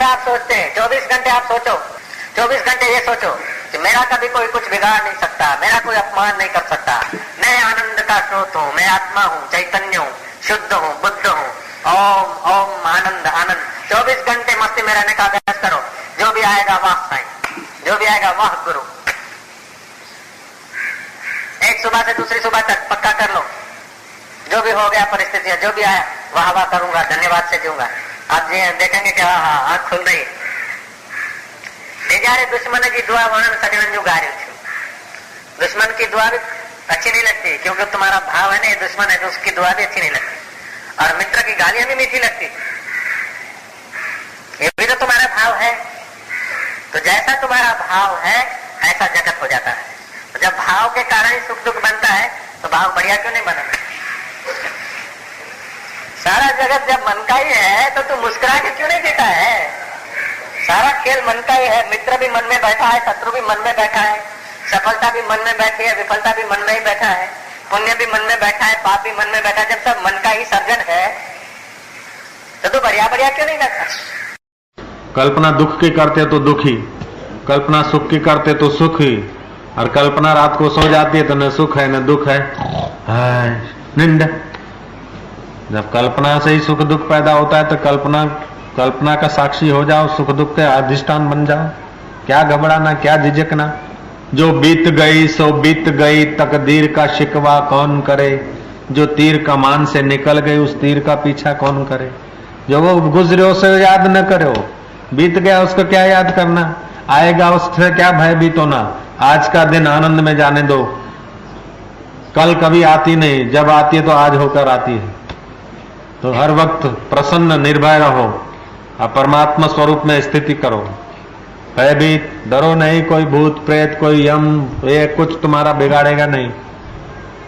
हमेशा आप सोचते हैं, 24 घंटे आप सोचो, 24 घंटे ये सोचो कि मेरा कभी कोई कुछ बिगाड़ नहीं सकता, मेरा कोई अपमान नहीं कर सकता, मैं आनंद का स्रोत हूँ, मैं आत्मा हूँ, चैतन्य हूँ, शुद्ध हूँ, बुद्ध हूँ। ओम ओम आनंद आनंद। 24 घंटे मस्ती में रहने का अभ्यास करो। जो भी आएगा वाह साईं, जो भी आएगा वाह गुरु। एक सुबह से दूसरी सुबह तक पक्का कर लो, जो भी हो गया परिस्थितियां, जो भी आया वाह वाह करूंगा, धन्यवाद से जीऊंगा। आप देखेंगे कि हाँ आंख खुल रही। जયારે दुश्मन की दुआ वर्णन सजन जो गा रही थी, दुश्मन की दुआ भी अच्छी नहीं लगती, क्योंकि तुम्हारा भाव है ना, ये दुश्मन है तो उसकी दुआ भी अच्छी नहीं लगती, और मित्र की गालियां भी मीठी लगती, ये भी तो तुम्हारा भाव है। तो जैसा तुम्हारा भाव है ऐसा जगत हो जाता है। तो जब भाव के कारण ही सुख दुख बनता है तो भाव बढ़िया क्यों नहीं बना? सारा जगत जब मन का ही है तो तू मुस्कुरा के क्यों नहीं जीता है? सारा खेल मन का ही है। मित्र भी मन में बैठा है, शत्रु भी मन में बैठा है, सफलता भी मन में बैठी है, विफलता भी मन में ही बैठा है, पुण्य भी मन में बैठा है, पाप भी मन में बैठा है। जब सब मन का ही सर्जन है तो तू बढ़िया बढ़िया क्यों नहीं करता? कल्पना दुख की करते तो दुखी, कल्पना सुख की करते तो सुखी, और कल्पना रात को सो जाती है तो न सुख है न दुख है, निंद। जब कल्पना से ही सुख दुख पैदा होता है तो कल्पना का साक्षी हो जाओ, सुख दुख के अधिष्ठान बन जाओ। क्या घबराना, क्या झिझकना? जो बीत गई सो बीत गई, तकदीर का शिकवा कौन करे? जो तीर कमान से निकल गई उस तीर का पीछा कौन करे? जो वो गुजरे उसे याद न करो, बीत गया उसको क्या याद करना? आएगा उससे क्या भयभीत होना? आज का दिन आनंद में जाने दो, कल कभी आती नहीं, जब आती है तो आज होकर आती है। तो हर वक्त प्रसन्न निर्भय रहो और परमात्मा स्वरूप में स्थिति करो। भयभीत डरो नहीं, कोई भूत प्रेत कोई यम ये कुछ तुम्हारा बिगाड़ेगा नहीं।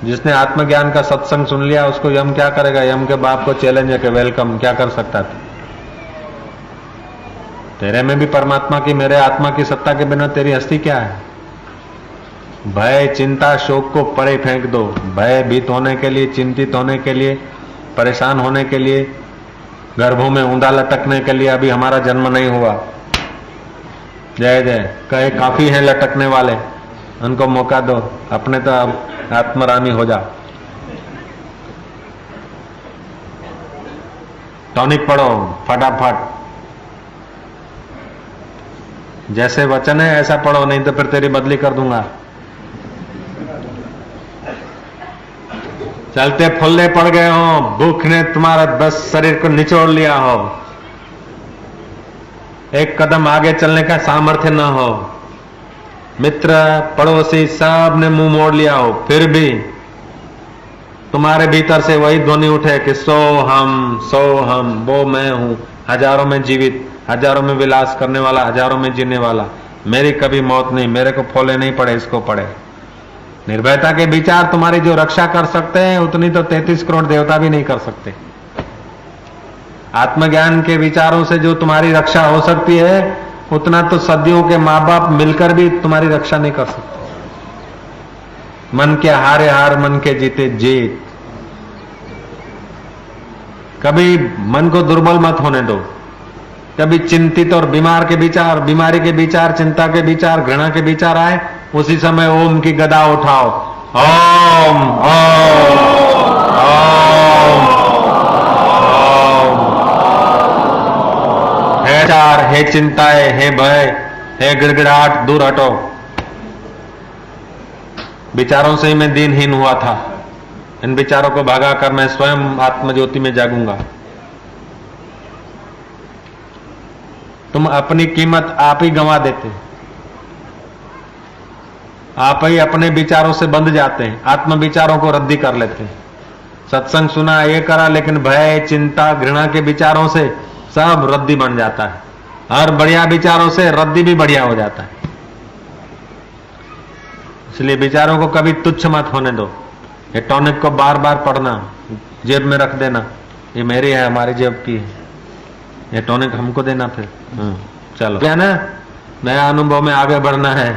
जिसने आत्मज्ञान का सत्संग सुन लिया उसको यम क्या करेगा? यम के बाप को चैलेंज है कि वेलकम, क्या कर सकता था? तेरे में भी परमात्मा की, मेरे आत्मा की सत्ता के बिना तेरी हस्ती क्या है? भय चिंता शोक को परे फेंक दो। भयभीत होने के लिए, चिंतित होने के लिए, परेशान होने के लिए, गर्भों में ऊंधा लटकने के लिए अभी हमारा जन्म नहीं हुआ। जय जय कहे काफी हैं लटकने वाले, उनको मौका दो, अपने तो आत्मरामी हो जा। टॉनिक पढ़ो फटाफट, जैसे वचन है ऐसा पढ़ो, नहीं तो फिर तेरी बदली कर दूंगा। चलते फुल्ले पड़ गए हो, भूख ने तुम्हारा बस शरीर को निचोड़ लिया हो, एक कदम आगे चलने का सामर्थ्य न हो, मित्र पड़ोसी सब ने मुंह मोड़ लिया हो, फिर भी तुम्हारे भीतर से वही ध्वनि उठे कि सो हम वो मैं हूं, हजारों में जीवित, हजारों में विलास करने वाला, हजारों में जीने वाला, मेरी कभी मौत नहीं, मेरे को फोले नहीं पड़े, इसको पड़े। निर्भयता के विचार तुम्हारी जो रक्षा कर सकते हैं उतनी तो 33 करोड़ देवता भी नहीं कर सकते। आत्मज्ञान के विचारों से जो तुम्हारी रक्षा हो सकती है उतना तो सदियों के माँ बाप मिलकर भी तुम्हारी रक्षा नहीं कर सकते। मन के हारे हार, मन के जीते जीत। कभी मन को दुर्बल मत होने दो। कभी चिंतित और बीमार के विचार, बीमारी के विचार, चिंता के विचार, घृणा के विचार आए, उसी समय ओम की गदा उठाओ। ओम ओम ओम ओम। हे चार, हे चिंताएं, हे भय, हे गिड़गिड़ाहट, दूर हटो। विचारों से ही मैं दीनहीन हुआ था, इन विचारों को भगाकर मैं स्वयं आत्मज्योति में जागूंगा। तुम अपनी कीमत आप ही गंवा देते, आप ही अपने विचारों से बंध जाते हैं, आत्म विचारों को रद्दी कर लेते हैं। सत्संग सुना, ये करा, लेकिन भय चिंता घृणा के विचारों से सब रद्दी बन जाता है, और बढ़िया विचारों से रद्दी भी बढ़िया हो जाता है। इसलिए विचारों को कभी तुच्छ मत होने दो। ये टॉनिक को बार बार पढ़ना, जेब में रख देना, ये मेरी है, हमारी जेब की है, ये टॉनिक हमको देना। फिर चलो क्या ना, नया अनुभव में आगे बढ़ना है।